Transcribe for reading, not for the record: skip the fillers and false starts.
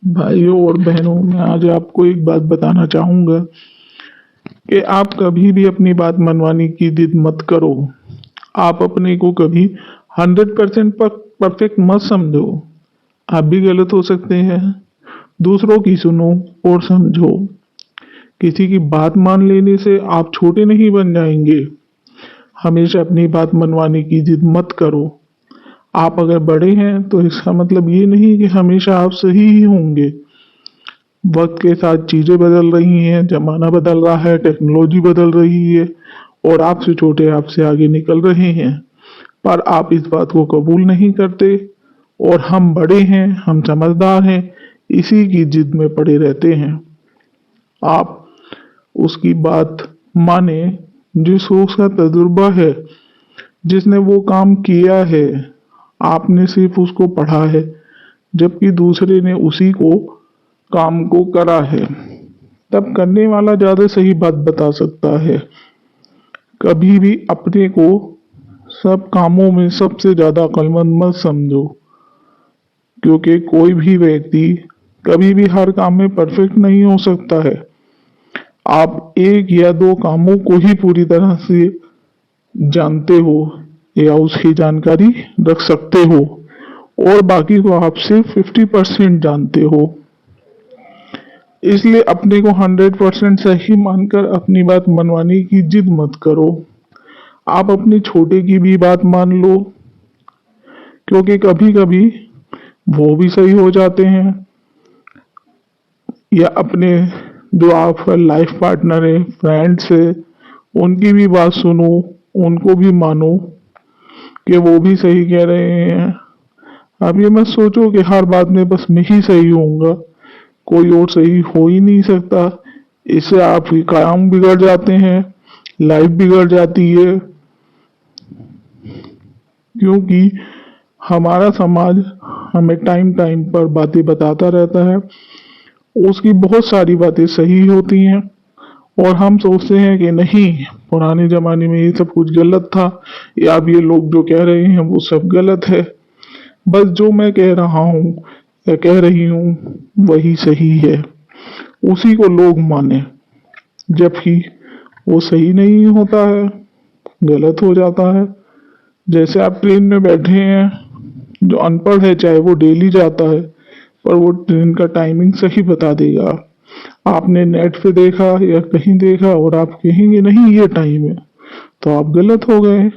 भाइयों और बहनों, मैं आज आपको एक बात बताना चाहूँगा कि आप कभी भी अपनी बात मनवाने की जिद मत करो। आप अपने को कभी 100% पर परफेक्ट मत समझो। आप भी गलत हो सकते हैं। दूसरों की सुनो और समझो। किसी की बात मान लेने से आप छोटे नहीं बन जाएंगे। हमेशा अपनी बात मनवाने की जिद मत करो। आप अगर बड़े हैं तो इसका मतलब ये नहीं कि हमेशा आप सही ही होंगे। वक्त के साथ चीजें बदल रही हैं, जमाना बदल रहा है, टेक्नोलॉजी बदल रही है और आपसे छोटे आपसे आगे निकल रहे हैं। पर आप इस बात को कबूल नहीं करते और हम बड़े हैं, हम समझदार हैं, इसी की जिद में पड़े रहते हैं। आप उसकी बात माने जिसको उसका तजुर्बा है, जिसने वो काम किया है। आपने सिर्फ उसको पढ़ा है, जबकि दूसरे ने उसी को काम को करा है। तब करने वाला ज्यादा सही बात बता सकता है। कभी भी अपने को सब कामों में सबसे ज्यादा अक्लमंद मत समझो, क्योंकि कोई भी व्यक्ति कभी भी हर काम में परफेक्ट नहीं हो सकता है। आप एक या दो कामों को ही पूरी तरह से जानते हो या उसकी जानकारी रख सकते हो और बाकी को आप सिर्फ 50% जानते हो। इसलिए अपने को 100% सही मानकर अपनी बात मनवाने की जिद मत करो। आप अपने छोटे की भी बात मान लो, क्योंकि कभी कभी वो भी सही हो जाते हैं। या अपने जो आपका लाइफ पार्टनर है, फ्रेंड्स है, उनकी भी बात सुनो, उनको भी मानो कि वो भी सही कह रहे हैं। आप ये मत सोचो कि हर बात में बस मैं ही सही होऊंगा, कोई और सही हो ही नहीं सकता। इससे आपके काम बिगड़ जाते हैं, लाइफ बिगड़ जाती है। क्योंकि हमारा समाज हमें टाइम टाइम पर बातें बताता रहता है। उसकी बहुत सारी बातें सही होती हैं और हम सोचते हैं कि नहीं, पुराने जमाने में ये सब कुछ गलत था या अब ये लोग जो कह रहे हैं वो सब गलत है। बस जो मैं कह रहा हूँ या कह रही हूँ वही सही है, उसी को लोग माने, जबकि वो सही नहीं होता है, गलत हो जाता है। जैसे आप ट्रेन में बैठे हैं, जो अनपढ़ है चाहे वो डेली जाता है, पर वो ट्रेन का टाइमिंग सही बता देगा। आपने नेट पे देखा या कहीं देखा और आप कहेंगे नहीं ये टाइम है, तो आप गलत हो गए।